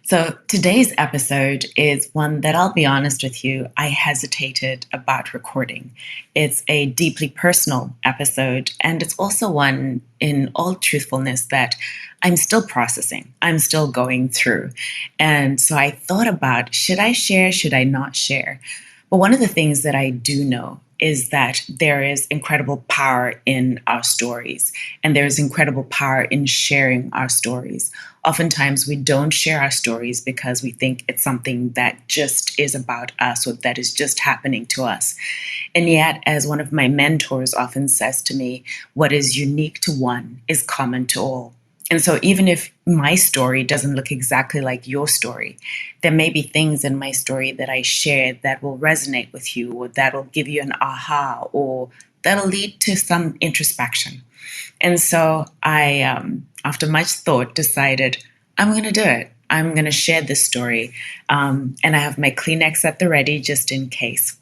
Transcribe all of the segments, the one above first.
So today's episode is one that I'll be honest with you, I hesitated about recording. It's a deeply personal episode, and it's also one, in all truthfulness, that I'm still processing. I'm still going through. And so I thought about, should I share? Should I not share? But one of the things that I do know is that there is incredible power in our stories, and there is incredible power in sharing our stories. Oftentimes, we don't share our stories because we think it's something that just is about us or that is just happening to us. And yet, as one of my mentors often says to me, what is unique to one is common to all. And so, even if my story doesn't look exactly like your story, there may be things in my story that I share that will resonate with you, or that'll give you an aha, or that'll lead to some introspection. And so after much thought, decided I'm going to do it. I'm going to share this story. And I have my Kleenex at the ready just in case.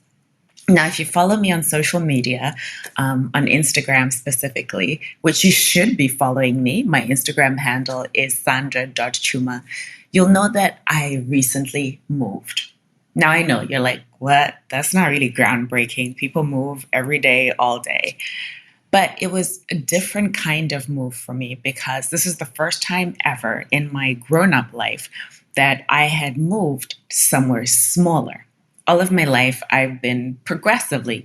Now, if you follow me on social media, on Instagram specifically, which you should be following me, my Instagram handle is sandra.chuma, you'll know that I recently moved. Now, I know you're like, what? That's not really groundbreaking. People move every day, all day. But it was a different kind of move for me because this is the first time ever in my grown up life that I had moved somewhere smaller. All of my life, I've been progressively,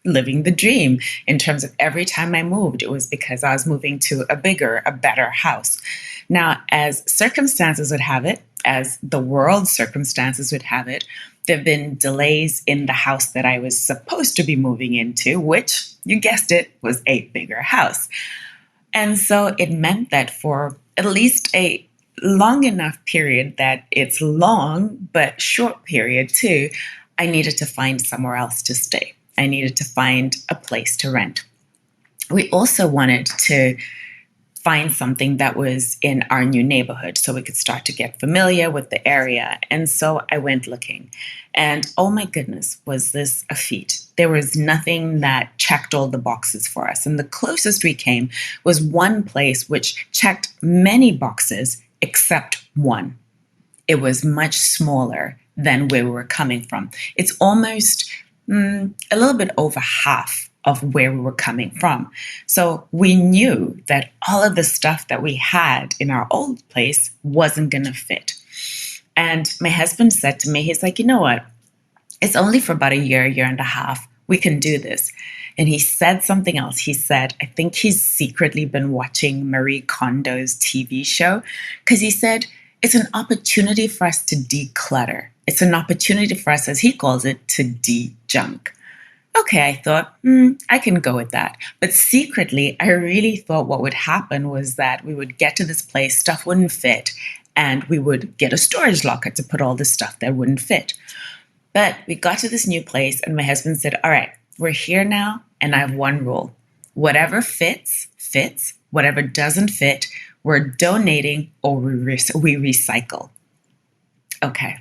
living the dream in terms of every time I moved, it was because I was moving to a bigger, a better house. Now, as circumstances would have it, as the world's circumstances would have it, there have been delays in the house that I was supposed to be moving into, which, you guessed it, was a bigger house. And so it meant that for at least a long enough period that it's long, but short period too, I needed to find somewhere else to stay. I needed to find a place to rent. We also wanted to find something that was in our new neighborhood so we could start to get familiar with the area. And so I went looking. And oh my goodness, was this a feat? There was nothing that checked all the boxes for us. And the closest we came was one place which checked many boxes except one. It was much smaller than where we were coming from. It's almost a little bit over half of where we were coming from. So we knew that all of the stuff that we had in our old place wasn't going to fit. And my husband said to me, he's like, you know what? It's only for about a year and a half. We can do this. And he said something else. He said, I think he's secretly been watching Marie Kondo's TV show because he said, it's an opportunity for us to declutter. It's an opportunity for us, as he calls it, to de-junk. Okay, I thought, I can go with that. But secretly, I really thought what would happen was that we would get to this place, stuff wouldn't fit, and we would get a storage locker to put all the stuff that wouldn't fit. But we got to this new place, and my husband said, all right, we're here now, and I have one rule. Whatever fits, fits. Whatever doesn't fit, we're donating or we recycle. Okay.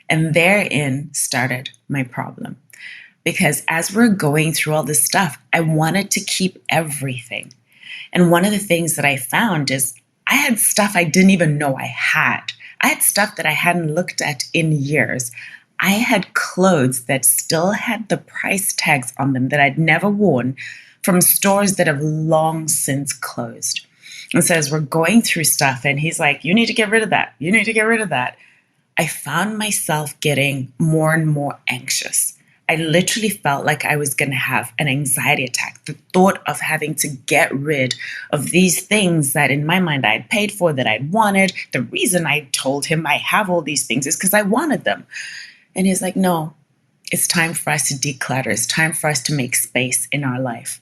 And therein started my problem. Because as we're going through all this stuff, I wanted to keep everything. And one of the things that I found is I had stuff I didn't even know I had. I had stuff that I hadn't looked at in years. I had clothes that still had the price tags on them that I'd never worn from stores that have long since closed. And so as we're going through stuff, and he's like, you need to get rid of that. You need to get rid of that. I found myself getting more and more anxious. I literally felt like I was going to have an anxiety attack. The thought of having to get rid of these things that in my mind I had paid for, that I'd wanted. The reason I told him I have all these things is because I wanted them. And he's like, no, it's time for us to declutter. It's time for us to make space in our life.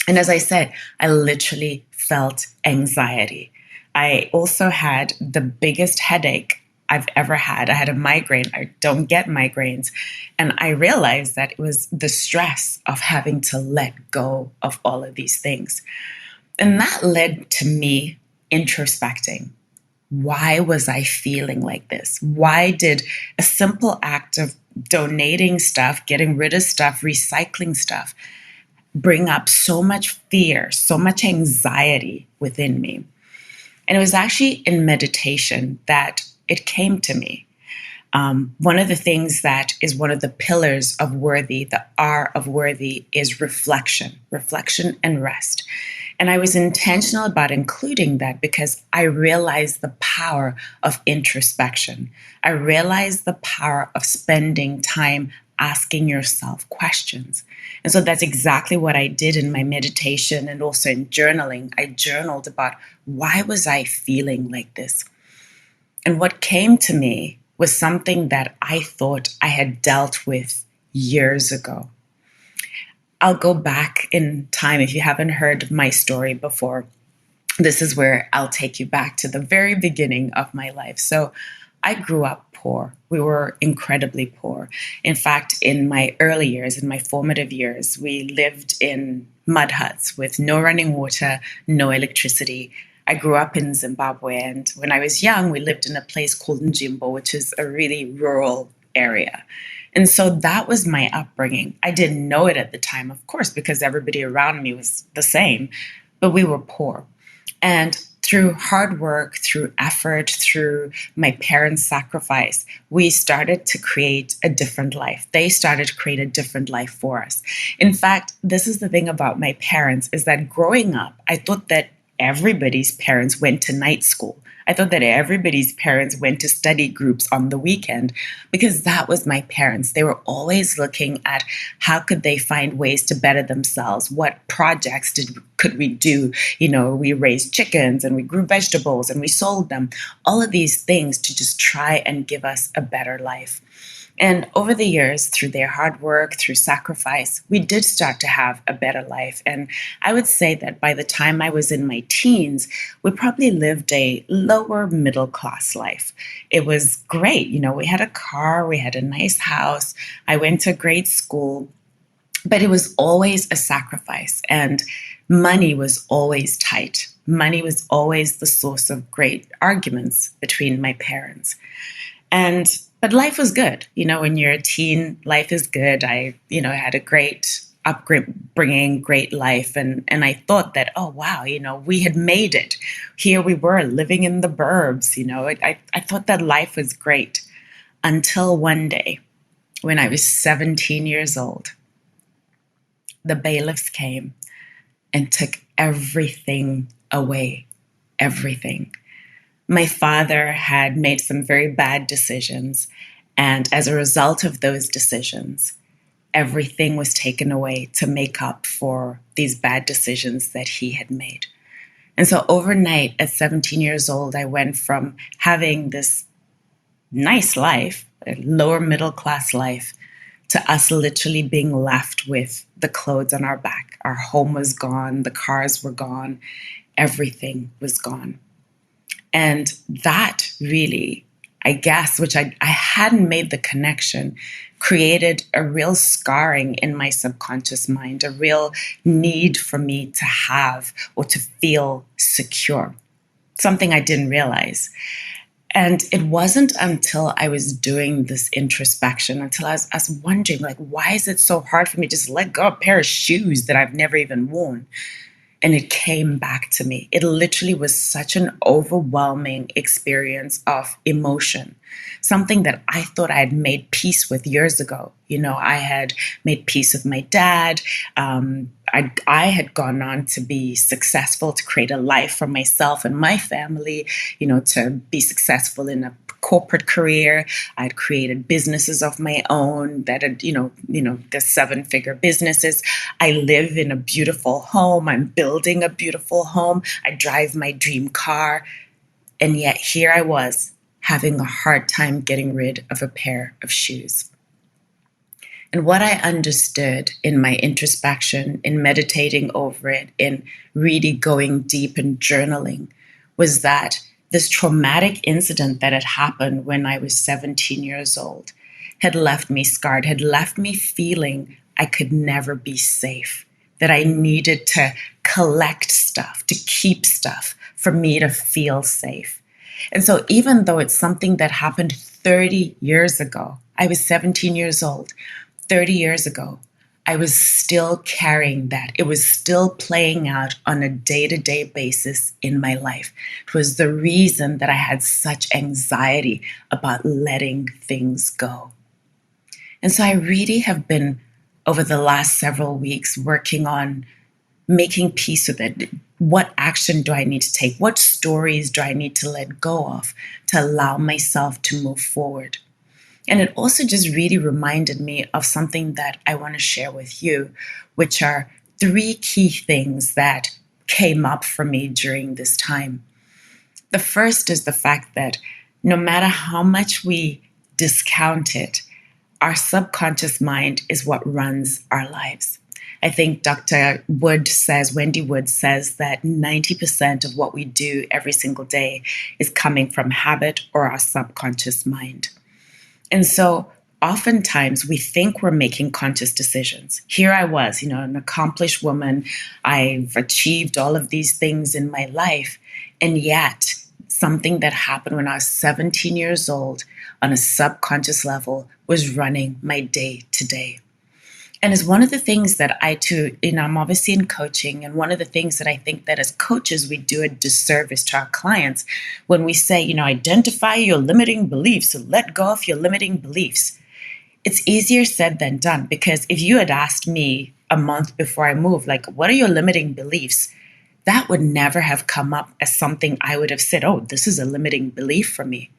And as I said, I literally felt anxiety. I also had the biggest headache I've ever had. I had a migraine. I don't get migraines. And I realized that it was the stress of having to let go of all of these things. And that led to me introspecting. Why was I feeling like this? Why did a simple act of donating stuff, getting rid of stuff, recycling stuff, bring up so much fear, so much anxiety within me? And it was actually in meditation that it came to me. One of the things that is one of the pillars of worthy, the R of worthy, is reflection and rest. And I was intentional about including that because I realized the power of introspection. I realized the power of spending time asking yourself questions. And so that's exactly what I did in my meditation and also in journaling. I journaled about why was I feeling like this? And what came to me was something that I thought I had dealt with years ago. I'll go back in time. If you haven't heard my story before, this is where I'll take you back to the very beginning of my life. So I grew up poor. We were incredibly poor. In fact, in my early years, in my formative years, we lived in mud huts with no running water, no electricity. I grew up in Zimbabwe, and when I was young, we lived in a place called Njimbo, which is a really rural area. And so that was my upbringing. I didn't know it at the time, of course, because everybody around me was the same, but we were poor. And through hard work, through effort, through my parents' sacrifice, we started to create a different life. They started to create a different life for us. In fact, this is the thing about my parents, is that growing up, I thought that everybody's parents went to night school. I thought that everybody's parents went to study groups on the weekend because that was my parents. They were always looking at how could they find ways to better themselves? What projects could we do? You know, we raised chickens and we grew vegetables and we sold them. All of these things to just try and give us a better life. And over the years, through their hard work, through sacrifice, we did start to have a better life. And I would say that by the time I was in my teens, we probably lived a lower middle class life. It was great. You know, we had a car, we had a nice house, I went to great school, but it was always a sacrifice. And money was always tight. Money was always the source of great arguments between my parents. But life was good. You know, when you're a teen, life is good. I had a great upbringing, great life. And I thought that, oh, wow, we had made it. Here we were living in the burbs. I thought that life was great until one day when I was 17 years old, the bailiffs came and took everything away, everything. My father had made some very bad decisions, and as a result of those decisions, everything was taken away to make up for these bad decisions that he had made. And so overnight, at 17 years old, I went from having this nice life, a lower middle class life, to us literally being left with the clothes on our back. Our home was gone, the cars were gone, everything was gone. And that really, I guess, which I hadn't made the connection, created a real scarring in my subconscious mind, a real need for me to have or to feel secure, something I didn't realize. And it wasn't until I was doing this introspection, until I was wondering, like, why is it so hard for me to just let go of a pair of shoes that I've never even worn? And it came back to me. It literally was such an overwhelming experience of emotion, something that I thought I had made peace with years ago. I had made peace with my dad. I had gone on to be successful, to create a life for myself and my family, to be successful in a corporate career. I'd created businesses of my own that had, the 7-figure businesses. I live in a beautiful home. I'm building a beautiful home. I drive my dream car. And yet here I was having a hard time getting rid of a pair of shoes. And what I understood in my introspection, in meditating over it, in really going deep and journaling, was that this traumatic incident that had happened when I was 17 years old had left me scarred, had left me feeling I could never be safe, that I needed to collect stuff, to keep stuff for me to feel safe. And so even though it's something that happened 30 years ago, I was 17 years old, 30 years ago, I was still carrying that. It was still playing out on a day-to-day basis in my life. It was the reason that I had such anxiety about letting things go. And so I really have been, over the last several weeks, working on making peace with it. What action do I need to take? What stories do I need to let go of to allow myself to move forward? And it also just really reminded me of something that I want to share with you, which are three key things that came up for me during this time. The first is the fact that no matter how much we discount it, our subconscious mind is what runs our lives. I think Wendy Wood says that 90% of what we do every single day is coming from habit or our subconscious mind. And so oftentimes we think we're making conscious decisions. Here I was, an accomplished woman. I've achieved all of these things in my life. And yet something that happened when I was 17 years old on a subconscious level was running my day to day. And it's one of the things that I'm obviously in coaching. And one of the things that I think that as coaches, we do a disservice to our clients when we say, identify your limiting beliefs, so let go of your limiting beliefs. It's easier said than done, because if you had asked me a month before I moved, like, what are your limiting beliefs? That would never have come up as something I would have said, oh, this is a limiting belief for me.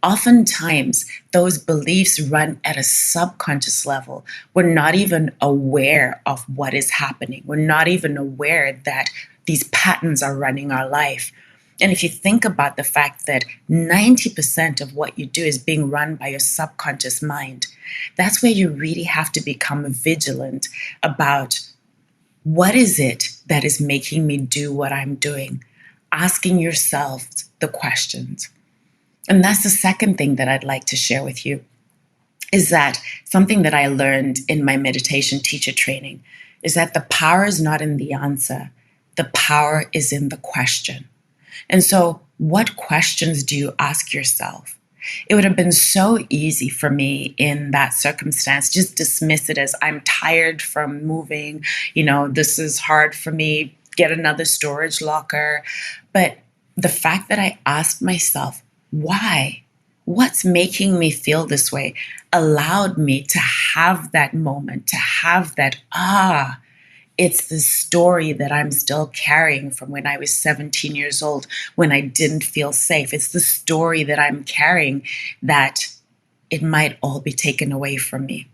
Oftentimes, those beliefs run at a subconscious level. We're not even aware of what is happening. We're not even aware that these patterns are running our life. And if you think about the fact that 90% of what you do is being run by your subconscious mind, that's where you really have to become vigilant about what is it that is making me do what I'm doing? Asking yourself the questions. And that's the second thing that I'd like to share with you, is that something that I learned in my meditation teacher training is that the power is not in the answer. The power is in the question. And so what questions do you ask yourself? It would have been so easy for me in that circumstance, just dismiss it as I'm tired from moving, this is hard for me, get another storage locker. But the fact that I asked myself, why? What's making me feel this way? Allowed me to have that moment, to have that, it's the story that I'm still carrying from when I was 17 years old, when I didn't feel safe. It's the story that I'm carrying that it might all be taken away from me.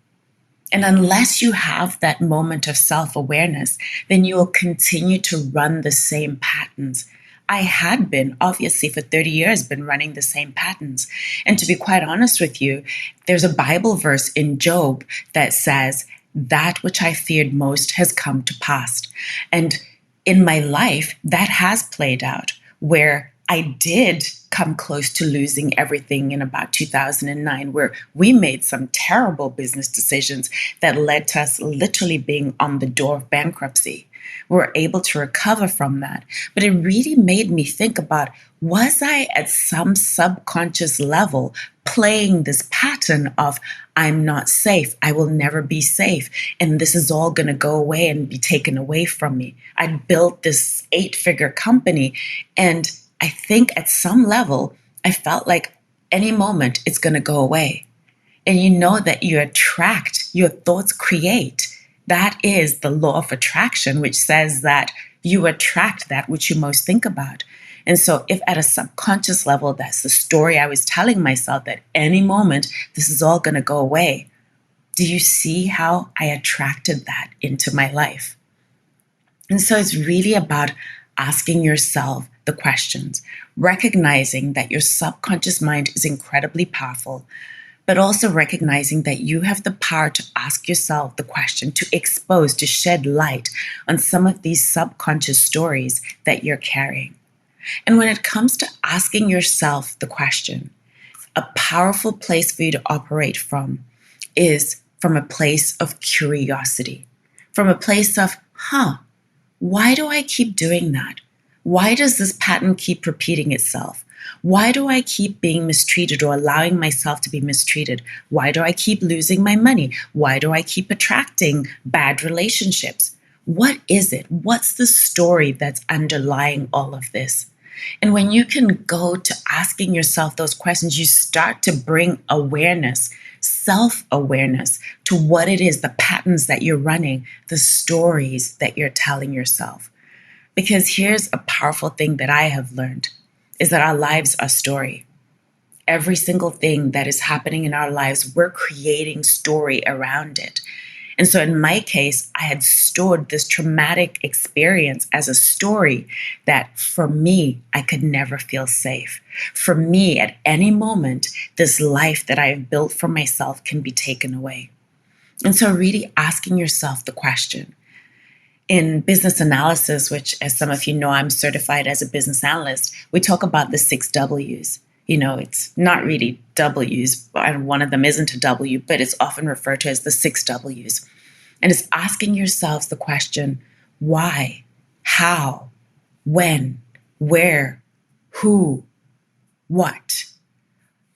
And unless you have that moment of self-awareness, then you will continue to run the same patterns. I had been, obviously, for 30 years, been running the same patterns. And to be quite honest with you, there's a Bible verse in Job that says, that which I feared most has come to pass. And in my life, that has played out, where I did come close to losing everything in about 2009, where we made some terrible business decisions that led to us literally being on the door of bankruptcy. We were able to recover from that. But it really made me think about, was I at some subconscious level playing this pattern of, I'm not safe, I will never be safe, and this is all going to go away and be taken away from me. I built this 8-figure company, and I think at some level, I felt like any moment it's going to go away. And you know that you attract, your thoughts create. That is the law of attraction, which says that you attract that which you most think about. And so if at a subconscious level, that's the story I was telling myself, that any moment this is all going to go away, do you see how I attracted that into my life? And so it's really about asking yourself the questions, recognizing that your subconscious mind is incredibly powerful, but also recognizing that you have the power to ask yourself the question, to expose, to shed light on some of these subconscious stories that you're carrying. And when it comes to asking yourself the question, a powerful place for you to operate from is from a place of curiosity, from a place of, why do I keep doing that? Why does this pattern keep repeating itself? Why do I keep being mistreated or allowing myself to be mistreated? Why do I keep losing my money? Why do I keep attracting bad relationships? What is it? What's the story that's underlying all of this? And when you can go to asking yourself those questions, you start to bring awareness, self awareness to what it is, the patterns that you're running, the stories that you're telling yourself. Because here's a powerful thing that I have learned is that our lives are story. Every single thing that is happening in our lives, we're creating story around it. And so in my case, I had stored this traumatic experience as a story that for me, I could never feel safe. For me, at any moment, this life that I've built for myself can be taken away. And so really asking yourself the question, in business analysis, which, as some of you know, I'm certified as a business analyst, we talk about the 6 W's. It's not really W's, and one of them isn't a W, but it's often referred to as the 6 W's. And it's asking yourselves the question, why, how, when, where, who, what?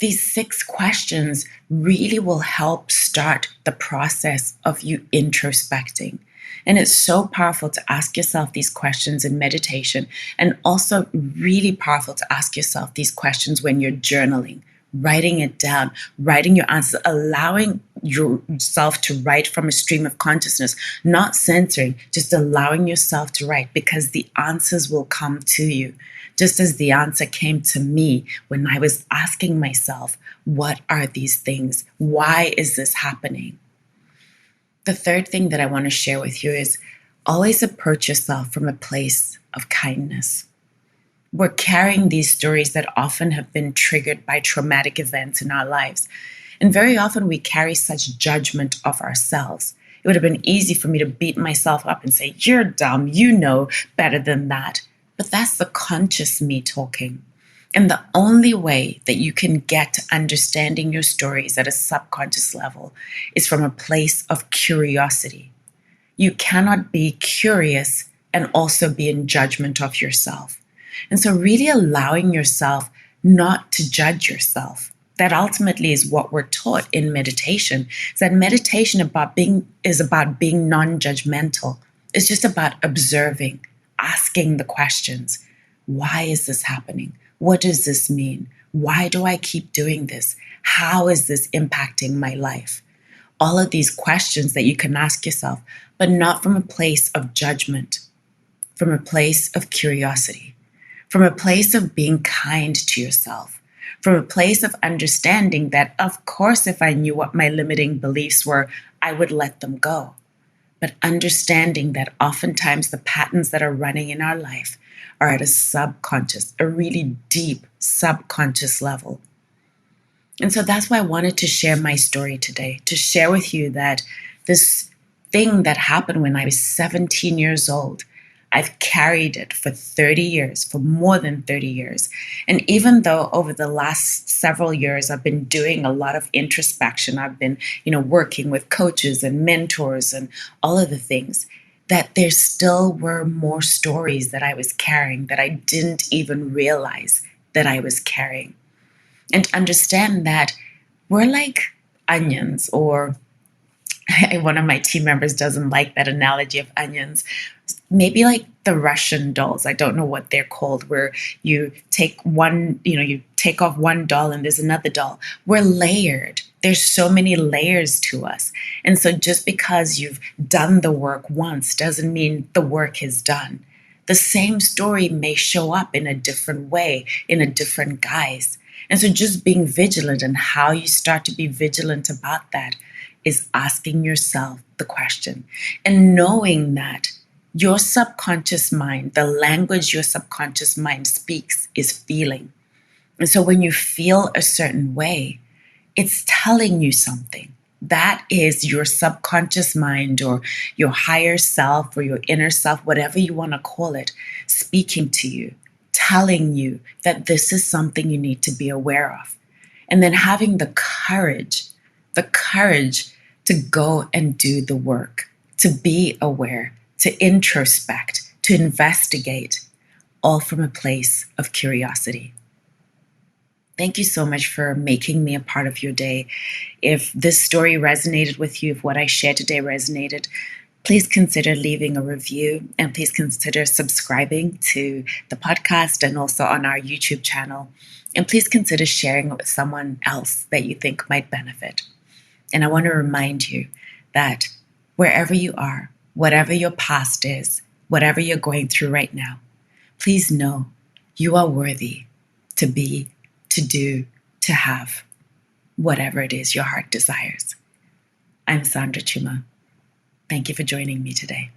These 6 questions really will help start the process of you introspecting. And it's so powerful to ask yourself these questions in meditation, and also really powerful to ask yourself these questions when you're journaling, writing it down, writing your answers, allowing yourself to write from a stream of consciousness, not censoring, just allowing yourself to write, because the answers will come to you. Just as the answer came to me when I was asking myself, what are these things? Why is this happening? The third thing that I want to share with you is always approach yourself from a place of kindness. We're carrying these stories that often have been triggered by traumatic events in our lives. And very often we carry such judgment of ourselves. It would have been easy for me to beat myself up and say, you're dumb, you know better than that. But that's the conscious me talking. And the only way that you can get to understanding your stories at a subconscious level is from a place of curiosity. You cannot be curious and also be in judgment of yourself. And so really allowing yourself not to judge yourself. That ultimately is what we're taught in meditation. Is that meditation is about being non-judgmental. It's just about observing, asking the questions. Why is this happening? What does this mean? Why do I keep doing this? How is this impacting my life? All of these questions that you can ask yourself, but not from a place of judgment, from a place of curiosity, from a place of being kind to yourself, from a place of understanding that, of course, if I knew what my limiting beliefs were, I would let them go. But understanding that oftentimes the patterns that are running in our life are at a subconscious, a really deep subconscious level. And so that's why I wanted to share my story today, to share with you that this thing that happened when I was 17 years old, I've carried it for 30 years, for more than 30 years. And even though over the last several years, I've been doing a lot of introspection, I've been, working with coaches and mentors and all of the things, that there still were more stories that I was carrying that I didn't even realize that I was carrying. And to understand that we're like onions, or one of my team members doesn't like that analogy of onions. Maybe like the Russian dolls. I don't know what they're called, where you take one, you take off one doll and there's another doll. We're layered. There's so many layers to us. And so just because you've done the work once doesn't mean the work is done. The same story may show up in a different way, in a different guise. And so just being vigilant, and how you start to be vigilant about that is asking yourself the question and knowing that your subconscious mind, the language your subconscious mind speaks, is feeling. And so when you feel a certain way, it's telling you something. That is your subconscious mind, or your higher self, or your inner self, whatever you want to call it, speaking to you, telling you that this is something you need to be aware of. And then having the courage to go and do the work, to be aware, to introspect, to investigate, all from a place of curiosity. Thank you so much for making me a part of your day. If this story resonated with you, if what I shared today resonated, please consider leaving a review and please consider subscribing to the podcast and also on our YouTube channel. And please consider sharing it with someone else that you think might benefit. And I want to remind you that wherever you are, whatever your past is, whatever you're going through right now, please know you are worthy to be, to do, to have whatever it is your heart desires. I'm Sandra Chuma. Thank you for joining me today.